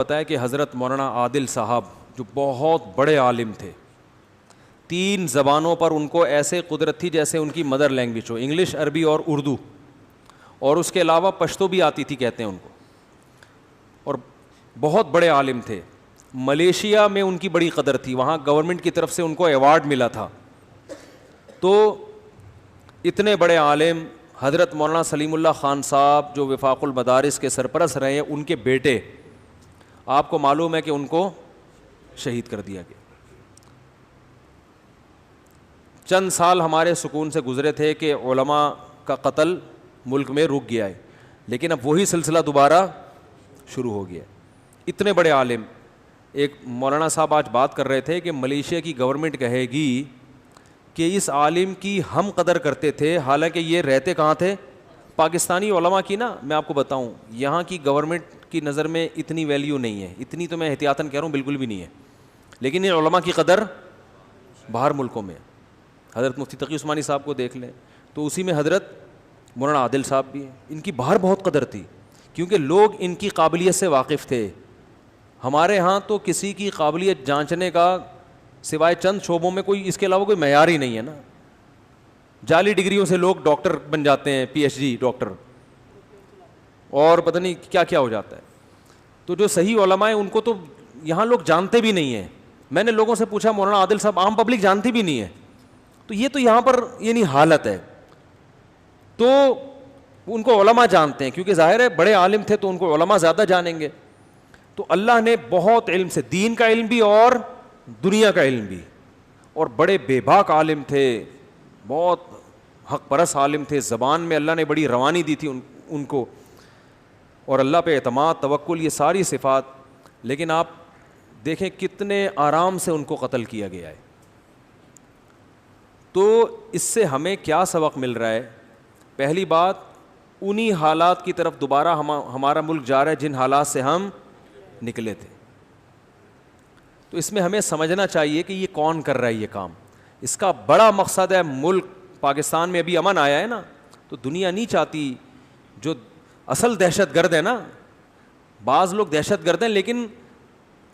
پتا ہے کہ حضرت مولانا عادل صاحب جو بہت بڑے عالم تھے، 3 زبانوں پر ان کو ایسے قدرت تھی جیسے ان کی مدر لینگویج ہو، انگلش، عربی اور اردو، اور اس کے علاوہ پشتو بھی آتی تھی کہتے ہیں ان کو، اور بہت بڑے عالم تھے۔ ملیشیا میں ان کی بڑی قدر تھی، وہاں گورنمنٹ کی طرف سے ان کو ایوارڈ ملا تھا۔ تو اتنے بڑے عالم حضرت مولانا سلیم اللہ خان صاحب جو وفاق المدارس کے سرپرست رہے ہیں، ان کے بیٹے، آپ کو معلوم ہے کہ ان کو شہید کر دیا گیا۔ چند سال ہمارے سکون سے گزرے تھے کہ علماء کا قتل ملک میں رک گیا ہے، لیکن اب وہی سلسلہ دوبارہ شروع ہو گیا ہے۔ اتنے بڑے عالم، ایک مولانا صاحب آج بات کر رہے تھے کہ ملیشیا کی گورنمنٹ کہے گی کہ اس عالم کی ہم قدر کرتے تھے، حالانکہ یہ رہتے کہاں تھے؟ پاکستانی علماء کی نا، میں آپ کو بتاؤں یہاں کی گورنمنٹ کی نظر میں اتنی ویلیو نہیں ہے، اتنی تو میں احتیاطاً کہہ رہا ہوں بالکل بھی نہیں ہے، لیکن ان علماء کی قدر باہر ملکوں میں۔ حضرت مفتی تقی عثمانی صاحب کو دیکھ لیں تو اسی میں حضرت مولانا عادل صاحب بھی ہیں، ان کی باہر بہت قدر تھی کیونکہ لوگ ان کی قابلیت سے واقف تھے۔ ہمارے ہاں تو کسی کی قابلیت جانچنے کا سوائے چند شعبوں میں کوئی اس کے علاوہ کوئی معیار ہی نہیں ہے نا۔ جعلی ڈگریوں سے لوگ ڈاکٹر بن جاتے ہیں، پی ایچ ڈی ڈاکٹر، اور پتہ نہیں کیا کیا ہو جاتا ہے۔ تو جو صحیح علماء ہیں ان کو تو یہاں لوگ جانتے بھی نہیں ہیں۔ میں نے لوگوں سے پوچھا مولانا عادل صاحب عام پبلک جانتی بھی نہیں ہے، تو یہ تو یہاں پر یعنی حالت ہے۔ تو ان کو علماء جانتے ہیں کیونکہ ظاہر ہے بڑے عالم تھے تو ان کو علماء زیادہ جانیں گے۔ تو اللہ نے بہت علم سے، دین کا علم بھی اور دنیا کا علم بھی، اور بڑے بے باک عالم تھے، بہت حق پرست عالم تھے، زبان میں اللہ نے بڑی روانی دی تھی ان کو، اور اللہ پہ اعتماد، توکل، یہ ساری صفات۔ لیکن آپ دیکھیں کتنے آرام سے ان کو قتل کیا گیا ہے۔ تو اس سے ہمیں کیا سبق مل رہا ہے؟ پہلی بات، انہی حالات کی طرف دوبارہ ہمارا ملک جا رہا ہے جن حالات سے ہم نکلے تھے۔ تو اس میں ہمیں سمجھنا چاہیے کہ یہ کون کر رہا ہے یہ کام۔ اس کا بڑا مقصد ہے ملک پاکستان میں ابھی امن آیا ہے نا، تو دنیا نہیں چاہتی، جو اصل دہشت گرد ہے نا، بعض لوگ دہشت گرد ہیں لیکن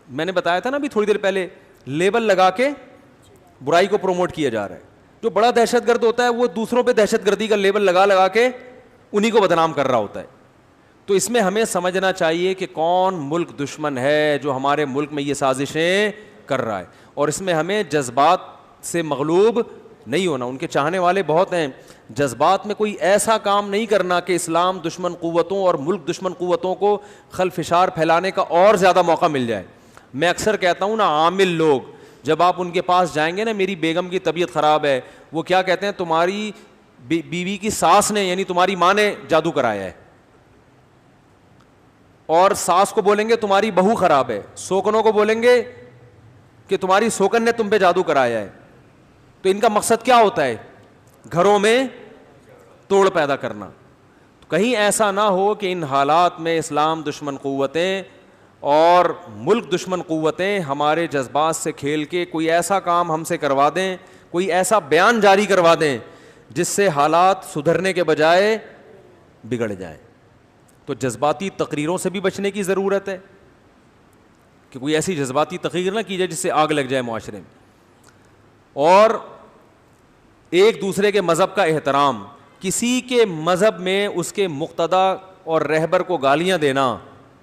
میں نے بتایا تھا نا ابھی تھوڑی دیر پہلے، لیبل لگا کے برائی کو پروموٹ کیا جا رہا ہے۔ جو بڑا دہشت گرد ہوتا ہے وہ دوسروں پہ دہشت گردی کا لیبل لگا لگا کے انہی کو بدنام کر رہا ہوتا ہے۔ تو اس میں ہمیں سمجھنا چاہیے کہ کون ملک دشمن ہے جو ہمارے ملک میں یہ سازشیں کر رہا ہے، اور اس میں ہمیں جذبات سے مغلوب نہیں ہونا۔ ان کے چاہنے والے بہت ہیں، جذبات میں کوئی ایسا کام نہیں کرنا کہ اسلام دشمن قوتوں اور ملک دشمن قوتوں کو خلفشار پھیلانے کا اور زیادہ موقع مل جائے۔ میں اکثر کہتا ہوں نا، عامل لوگ جب آپ ان کے پاس جائیں گے نا، میری بیگم کی طبیعت خراب ہے، وہ کیا کہتے ہیں؟ تمہاری بیوی کی ساس نے یعنی تمہاری ماں نے جادو کرایا ہے، اور ساس کو بولیں گے تمہاری بہو خراب ہے، سوکنوں کو بولیں گے کہ تمہاری سوکن نے تم پہ جادو کرایا ہے۔ تو ان کا مقصد کیا ہوتا ہے؟ گھروں میں توڑ پیدا کرنا۔ تو کہیں ایسا نہ ہو کہ ان حالات میں اسلام دشمن قوتیں اور ملک دشمن قوتیں ہمارے جذبات سے کھیل کے کوئی ایسا کام ہم سے کروا دیں، کوئی ایسا بیان جاری کروا دیں جس سے حالات سدھرنے کے بجائے بگڑ جائیں۔ تو جذباتی تقریروں سے بھی بچنے کی ضرورت ہے کہ کوئی ایسی جذباتی تقریر نہ کی جائے جس سے آگ لگ جائے معاشرے میں، اور ایک دوسرے کے مذہب کا احترام۔ کسی کے مذہب میں اس کے مقتدی اور رہبر کو گالیاں دینا،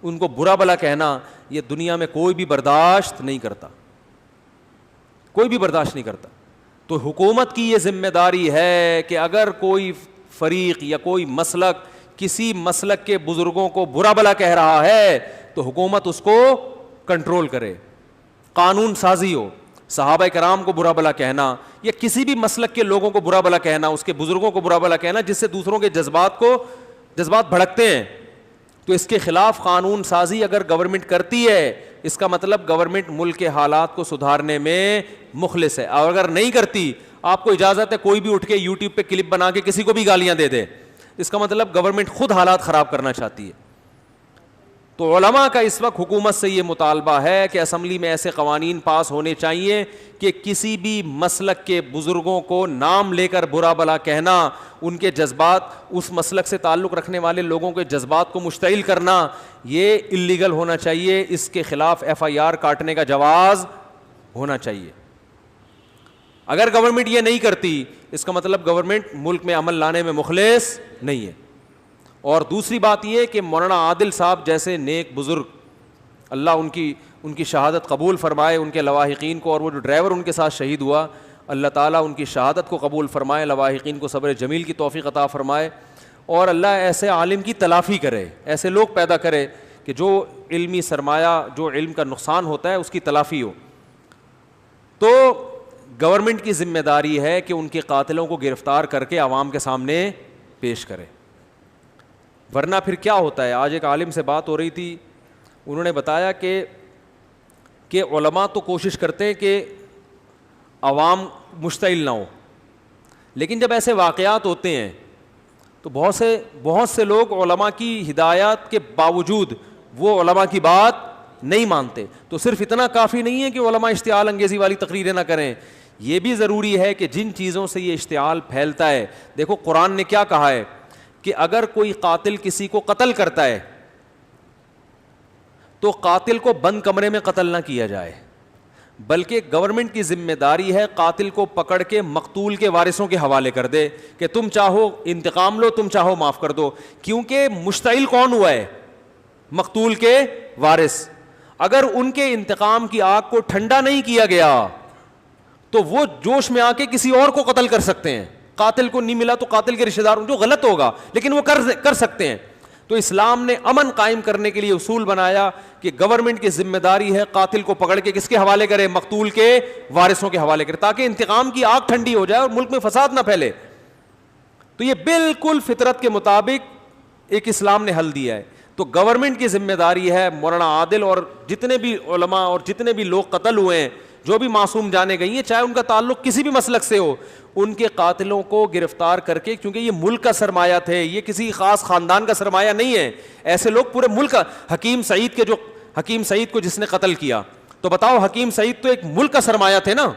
ان کو برا بھلا کہنا، یہ دنیا میں کوئی بھی برداشت نہیں کرتا، کوئی بھی برداشت نہیں کرتا۔ تو حکومت کی یہ ذمہ داری ہے کہ اگر کوئی فریق یا کوئی مسلک کسی مسلک کے بزرگوں کو برا بھلا کہہ رہا ہے تو حکومت اس کو کنٹرول کرے، قانون سازی ہو۔ صحابہ کرام کو برا بھلا کہنا یا کسی بھی مسلک کے لوگوں کو برا بھلا کہنا، اس کے بزرگوں کو برا بھلا کہنا جس سے دوسروں کے جذبات بھڑکتے ہیں، تو اس کے خلاف قانون سازی اگر گورنمنٹ کرتی ہے، اس کا مطلب گورنمنٹ ملک کے حالات کو سدھارنے میں مخلص ہے۔ اور اگر نہیں کرتی، آپ کو اجازت ہے کوئی بھی اٹھ کے یوٹیوب پہ کلپ بنا کے کسی کو بھی گالیاں دے دے، اس کا مطلب گورنمنٹ خود حالات خراب کرنا چاہتی ہے۔ تو علماء کا اس وقت حکومت سے یہ مطالبہ ہے کہ اسمبلی میں ایسے قوانین پاس ہونے چاہیے کہ کسی بھی مسلک کے بزرگوں کو نام لے کر برا بلا کہنا، ان کے جذبات، اس مسلک سے تعلق رکھنے والے لوگوں کے جذبات کو مشتعل کرنا، یہ اللیگل ہونا چاہیے. اس کے خلاف FIR کاٹنے کا جواز ہونا چاہیے. اگر گورنمنٹ یہ نہیں کرتی اس کا مطلب گورنمنٹ ملک میں امن لانے میں مخلص نہیں ہے. اور دوسری بات یہ کہ مولانا عادل صاحب جیسے نیک بزرگ، اللہ ان کی شہادت قبول فرمائے، ان کے لواحقین کو، اور وہ جو ڈرائیور ان کے ساتھ شہید ہوا اللہ تعالیٰ ان کی شہادت کو قبول فرمائے، لواحقین کو صبر جمیل کی توفیق عطا فرمائے، اور اللہ ایسے عالم کی تلافی کرے، ایسے لوگ پیدا کرے کہ جو علمی سرمایہ، جو علم کا نقصان ہوتا ہے اس کی تلافی ہو. تو گورنمنٹ کی ذمہ داری ہے کہ ان کے قاتلوں کو گرفتار کر کے عوام کے سامنے پیش کرے. ورنہ پھر کیا ہوتا ہے؟ آج ایک عالم سے بات ہو رہی تھی، انہوں نے بتایا کہ علماء تو کوشش کرتے ہیں کہ عوام مشتعل نہ ہو، لیکن جب ایسے واقعات ہوتے ہیں تو بہت سے لوگ علماء کی ہدایات کے باوجود وہ علماء کی بات نہیں مانتے. تو صرف اتنا کافی نہیں ہے کہ علماء اشتعال انگیزی والی تقریریں نہ کریں، یہ بھی ضروری ہے کہ جن چیزوں سے یہ اشتعال پھیلتا ہے، دیکھو قرآن نے کیا کہا ہے کہ اگر کوئی قاتل کسی کو قتل کرتا ہے تو قاتل کو بند کمرے میں قتل نہ کیا جائے، بلکہ گورنمنٹ کی ذمہ داری ہے قاتل کو پکڑ کے مقتول کے وارثوں کے حوالے کر دے کہ تم چاہو انتقام لو، تم چاہو معاف کر دو. کیونکہ مشتعل کون ہوا ہے؟ مقتول کے وارث. اگر ان کے انتقام کی آگ کو ٹھنڈا نہیں کیا گیا تو وہ جوش میں آ کے کسی اور کو قتل کر سکتے ہیں. قاتل کو نہیں ملا تو قاتل کے رشتہ دار، جو غلط ہوگا لیکن وہ کر سکتے ہیں. تو اسلام نے امن قائم کرنے کے لیے اصول بنایا کہ گورنمنٹ کی ذمہ داری ہے قاتل کو پکڑ کے کس کے حوالے کرے؟ مقتول کے وارثوں کے حوالے کرے، تاکہ انتقام کی آگ ٹھنڈی ہو جائے اور ملک میں فساد نہ پھیلے. تو یہ بالکل فطرت کے مطابق ایک اسلام نے حل دیا ہے. تو گورنمنٹ کی ذمہ داری ہے مولانا عادل اور جتنے بھی علماء اور جتنے بھی لوگ قتل ہوئے ہیں، جو بھی معصوم جانے گئی ہیں، چاہے ان کا تعلق کسی بھی مسلک سے ہو، ان کے قاتلوں کو گرفتار کر کے، کیونکہ یہ ملک کا سرمایہ تھے، یہ کسی خاص خاندان کا سرمایہ نہیں ہے. ایسے لوگ پورے ملک کا، حکیم سعید کو جس نے قتل کیا، تو بتاؤ حکیم سعید تو ایک ملک کا سرمایہ تھے نا.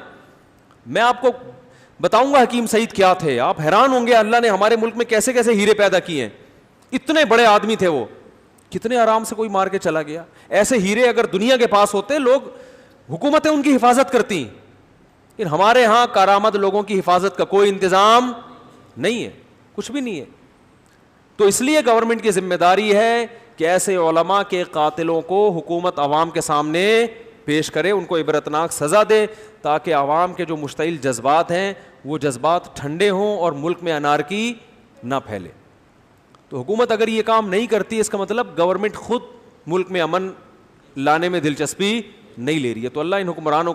میں آپ کو بتاؤں گا حکیم سعید کیا تھے، آپ حیران ہوں گے اللہ نے ہمارے ملک میں کیسے کیسے ہیرے پیدا کیے ہیں. اتنے بڑے آدمی تھے وہ، کتنے آرام سے کوئی مار کے چلا گیا. ایسے ہیرے اگر دنیا کے پاس ہوتے، لوگ، حکومتیں ان کی حفاظت کرتی، لیکن ہمارے ہاں کارآمد لوگوں کی حفاظت کا کوئی انتظام نہیں ہے، کچھ بھی نہیں ہے. تو اس لیے گورنمنٹ کی ذمہ داری ہے کہ ایسے علماء کے قاتلوں کو حکومت عوام کے سامنے پیش کرے، ان کو عبرتناک سزا دے، تاکہ عوام کے جو مشتعل جذبات ہیں وہ جذبات ٹھنڈے ہوں اور ملک میں انارکی نہ پھیلے. تو حکومت اگر یہ کام نہیں کرتی، اس کا مطلب گورنمنٹ خود ملک میں امن لانے میں دلچسپی نہیں لے رہی ہے. تو اللہ ان حکمرانوں